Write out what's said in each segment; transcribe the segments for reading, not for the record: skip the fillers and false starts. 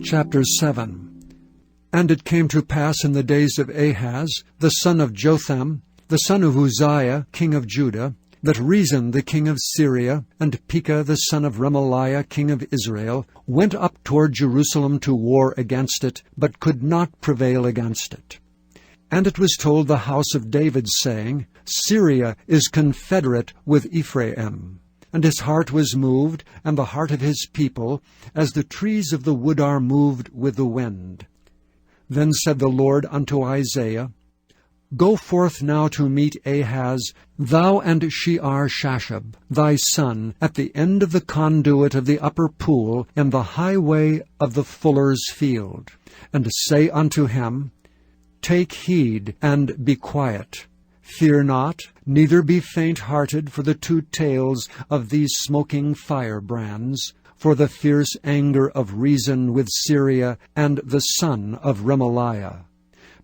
Chapter 7. And it came to pass in the days of Ahaz, the son of Jotham, the son of Uzziah, king of Judah, that Rezin the king of Syria, and Pekah the son of Remaliah, king of Israel, went up toward Jerusalem to war against it, but could not prevail against it. And it was told the house of David, saying, Syria is confederate with Ephraim. And his heart was moved, and the heart of his people, as the trees of the wood are moved with the wind. Then said the Lord unto Isaiah, Go forth now to meet Ahaz, thou and Shear-Shashab, thy son, at the end of the conduit of the upper pool, in the highway of the fuller's field. And say unto him, Take heed, and be quiet. Fear not, neither be faint-hearted for the two tails of these smoking firebrands, for the fierce anger of Rezin with Syria and the son of Remaliah.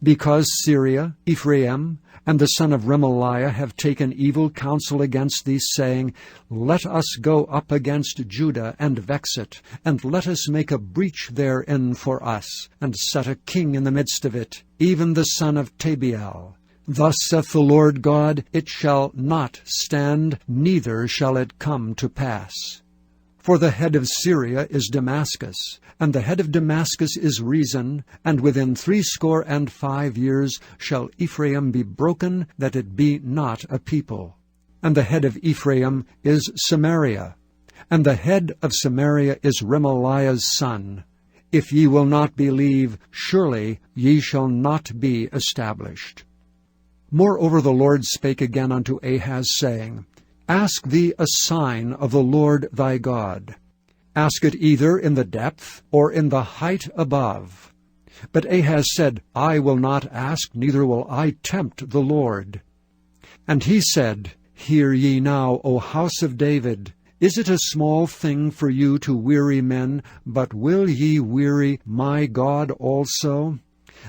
Because Syria, Ephraim, and the son of Remaliah have taken evil counsel against thee, saying, Let us go up against Judah, and vex it, and let us make a breach therein for us, and set a king in the midst of it, even the son of Tabeal. Thus saith the Lord God, It shall not stand, neither shall it come to pass. For the head of Syria is Damascus, and the head of Damascus is Rezin, and within 65 years shall Ephraim be broken, that it be not a people. And the head of Ephraim is Samaria, and the head of Samaria is Remaliah's son. If ye will not believe, surely ye shall not be established. Moreover the Lord spake again unto Ahaz, saying, Ask thee a sign of the Lord thy God. Ask it either in the depth or in the height above. But Ahaz said, I will not ask, neither will I tempt the Lord. And he said, Hear ye now, O house of David. Is it a small thing for you to weary men, but will ye weary my God also?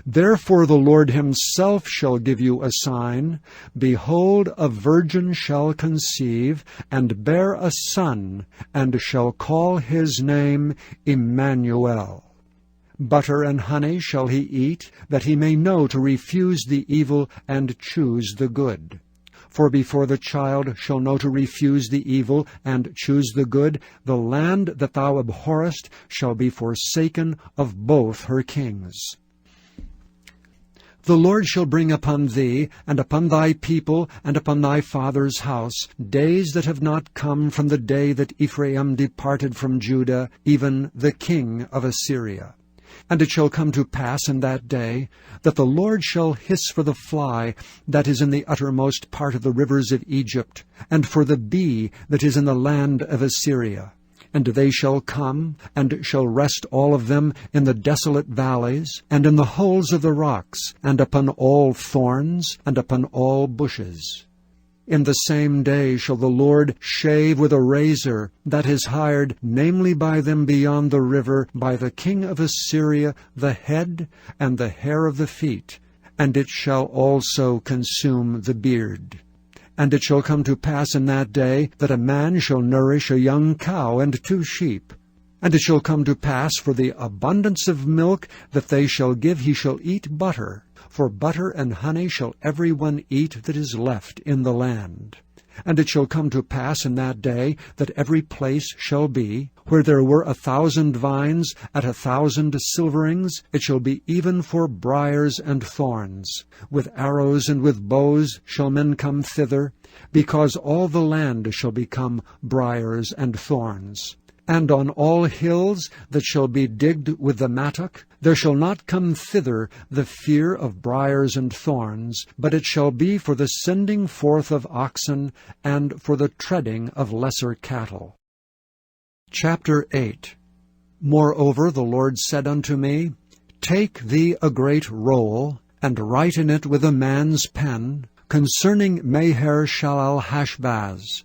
Therefore the Lord himself shall give you a sign. Behold, a virgin shall conceive, and bear a son, and shall call his name Emmanuel. Butter and honey shall he eat, that he may know to refuse the evil and choose the good. For before the child shall know to refuse the evil and choose the good, the land that thou abhorrest shall be forsaken of both her kings. The Lord shall bring upon thee, and upon thy people, and upon thy father's house, days that have not come from the day that Ephraim departed from Judah, even the king of Assyria. And it shall come to pass in that day, that the Lord shall hiss for the fly that is in the uttermost part of the rivers of Egypt, and for the bee that is in the land of Assyria. And they shall come, and shall rest all of them in the desolate valleys, and in the holes of the rocks, and upon all thorns, and upon all bushes. In the same day shall the Lord shave with a razor that is hired, namely by them beyond the river, by the king of Assyria, the head and the hair of the feet, and it shall also consume the beard. And it shall come to pass in that day that a man shall nourish a young cow and 2 sheep. And it shall come to pass for the abundance of milk that they shall give, he shall eat butter. For butter and honey shall every one eat that is left in the land. And it shall come to pass in that day that every place shall be, where there were 1,000 vines at 1,000 silverings, it shall be even for briars and thorns. With arrows and with bows shall men come thither, because all the land shall become briars and thorns. And on all hills that shall be digged with the mattock, there shall not come thither the fear of briars and thorns, but it shall be for the sending forth of oxen, and for the treading of lesser cattle. Chapter 8. Moreover the Lord said unto me, Take thee a great roll, and write in it with a man's pen, concerning Maher-shalal-hash-baz.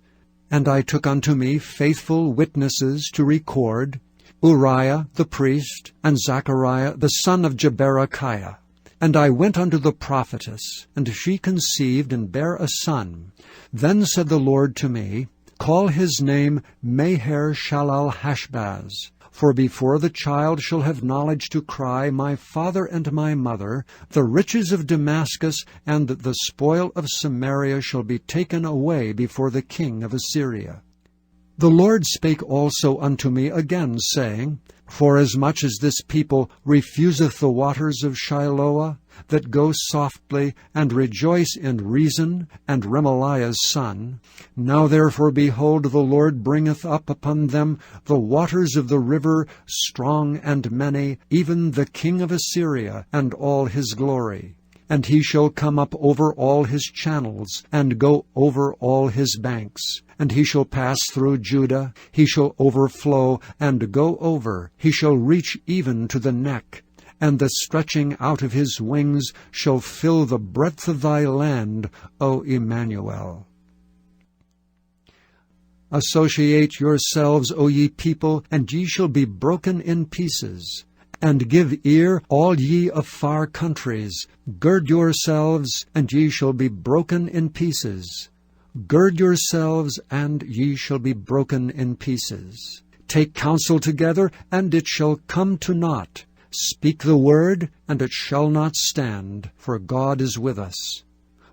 And I took unto me faithful witnesses to record, Uriah the priest, and Zechariah the son of Jeberechiah. And I went unto the prophetess, and she conceived and bare a son. Then said the Lord to me, Call his name Maher-shalal-hash-baz, For before the child shall have knowledge to cry, My father and my mother, the riches of Damascus and the spoil of Samaria shall be taken away before the king of Assyria. The Lord spake also unto me again, saying, Forasmuch as this people refuseth the waters of Shiloah, that go softly, and rejoice in Rezon and Remaliah's son, now therefore, behold, the Lord bringeth up upon them the waters of the river, strong and many, even the king of Assyria, and all his glory. And he shall come up over all his channels, and go over all his banks. And he shall pass through Judah, he shall overflow, and go over, he shall reach even to the neck. And the stretching out of his wings shall fill the breadth of thy land, O Emmanuel. Associate yourselves, O ye people, and ye shall be broken in pieces. And give ear, all ye of far countries. Gird yourselves, and ye shall be broken in pieces. Gird yourselves, and ye shall be broken in pieces. Take counsel together, and it shall come to naught. Speak the word, and it shall not stand, for God is with us.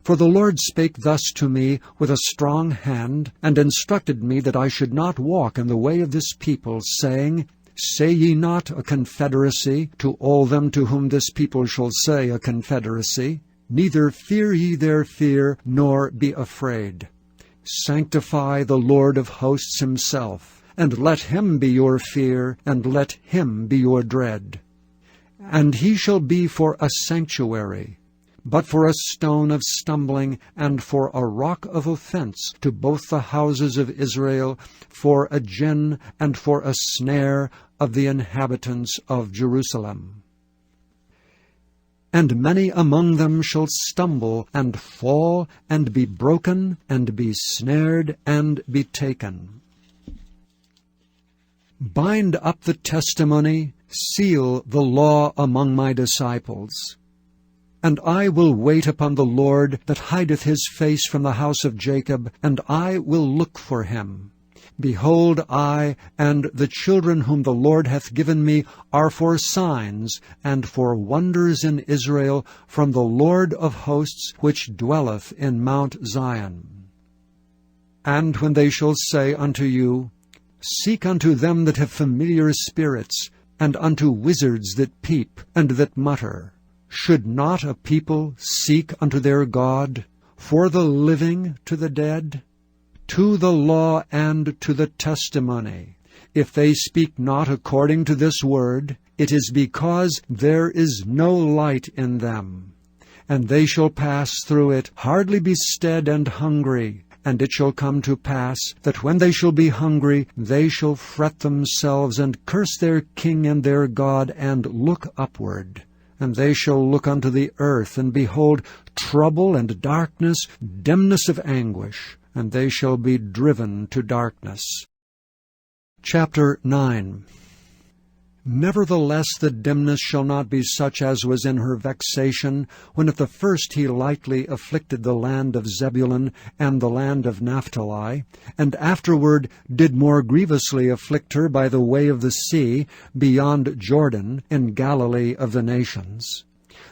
For the Lord spake thus to me with a strong hand, and instructed me that I should not walk in the way of this people, saying, Say ye not a confederacy to all them to whom this people shall say a confederacy, neither fear ye their fear, nor be afraid. Sanctify the Lord of hosts himself, and let him be your fear, and let him be your dread. And he shall be for a sanctuary, but for a stone of stumbling, and for a rock of offense to both the houses of Israel, for a gin and for a snare of the inhabitants of Jerusalem. And many among them shall stumble, and fall, and be broken, and be snared, and be taken. Bind up the testimony, seal the law among my disciples. And I will wait upon the Lord that hideth his face from the house of Jacob, and I will look for him. Behold, I and the children whom the Lord hath given me are for signs and for wonders in Israel from the Lord of hosts, which dwelleth in Mount Zion. And when they shall say unto you, Seek unto them that have familiar spirits, and unto wizards that peep and that mutter, should not a people seek unto their God, for the living to the dead? To the law and to the testimony. If they speak not according to this word, it is because there is no light in them. And they shall pass through it, hardly be stead and hungry. And it shall come to pass, that when they shall be hungry, they shall fret themselves, and curse their king and their God, and look upward. And they shall look unto the earth, and behold trouble and darkness, dimness of anguish, and they shall be driven to darkness. Chapter 9. Nevertheless the dimness shall not be such as was in her vexation, when at the first he lightly afflicted the land of Zebulun and the land of Naphtali, and afterward did more grievously afflict her by the way of the sea, beyond Jordan, in Galilee of the nations.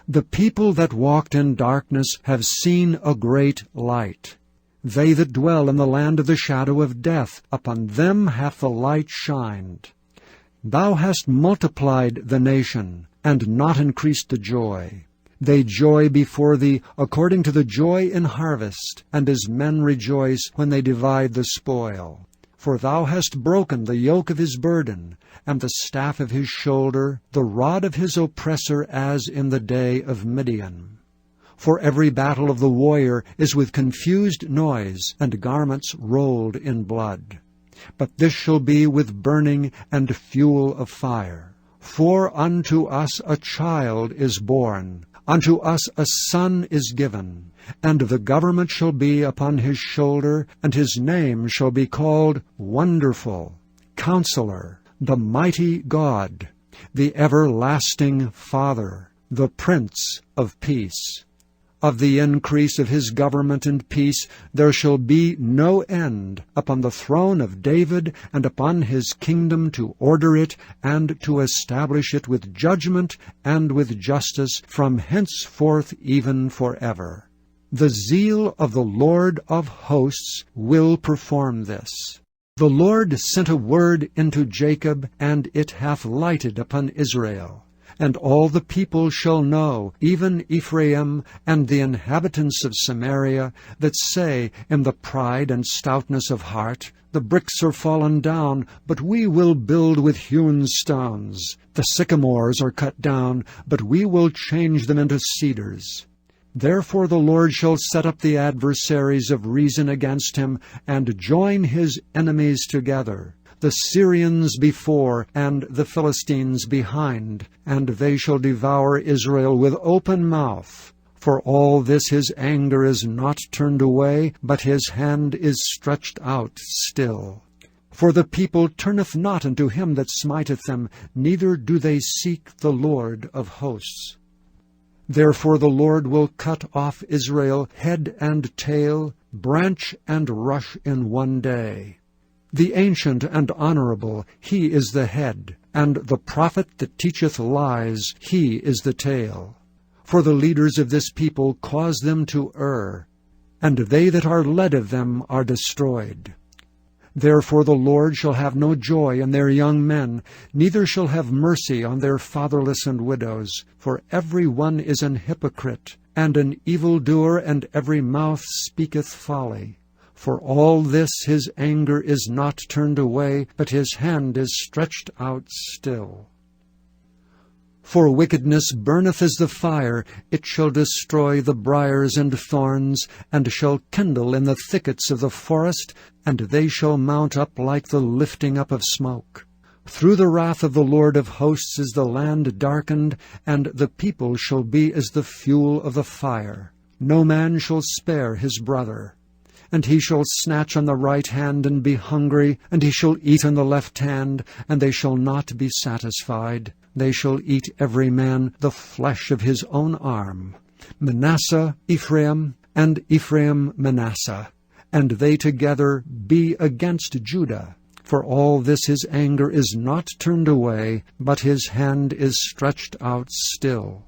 The people that walked in darkness have seen a great light. They that dwell in the land of the shadow of death, upon them hath the light shined. Thou hast multiplied the nation, and not increased the joy. They joy before thee according to the joy in harvest, and as men rejoice when they divide the spoil. For thou hast broken the yoke of his burden, and the staff of his shoulder, the rod of his oppressor, as in the day of Midian. For every battle of the warrior is with confused noise, and garments rolled in blood. But this shall be with burning and fuel of fire. For unto us a child is born, unto us a son is given, and the government shall be upon his shoulder, and his name shall be called Wonderful, Counselor, the Mighty God, the Everlasting Father, the Prince of Peace. Of the increase of his government and peace there shall be no end, upon the throne of David and upon his kingdom, to order it and to establish it with judgment and with justice from henceforth even forever. The zeal of the Lord of hosts will perform this. The Lord sent a word into Jacob, and it hath lighted upon Israel. And all the people shall know, even Ephraim and the inhabitants of Samaria, that say in the pride and stoutness of heart, The bricks are fallen down, but we will build with hewn stones. The sycamores are cut down, but we will change them into cedars. Therefore the Lord shall set up the adversaries of reason against him, and join his enemies together, the Syrians before, and the Philistines behind, and they shall devour Israel with open mouth. For all this his anger is not turned away, but his hand is stretched out still. For the people turneth not unto him that smiteth them, neither do they seek the Lord of hosts. Therefore the Lord will cut off Israel head and tail, branch and rush in one day. The ancient and honorable, he is the head, and the prophet that teacheth lies, he is the tail. For the leaders of this people cause them to err, and they that are led of them are destroyed. Therefore the Lord shall have no joy in their young men, neither shall have mercy on their fatherless and widows. For every one is an hypocrite, and an evildoer, and every mouth speaketh folly. For all this his anger is not turned away, but his hand is stretched out still. For wickedness burneth as the fire, it shall destroy the briars and thorns, and shall kindle in the thickets of the forest, and they shall mount up like the lifting up of smoke. Through the wrath of the Lord of hosts is the land darkened, and the people shall be as the fuel of the fire. No man shall spare his brother. And he shall snatch on the right hand and be hungry, and he shall eat on the left hand, and they shall not be satisfied. They shall eat every man the flesh of his own arm. Manasseh Ephraim, and Ephraim Manasseh, and they together be against Judah. For all this his anger is not turned away, but his hand is stretched out still.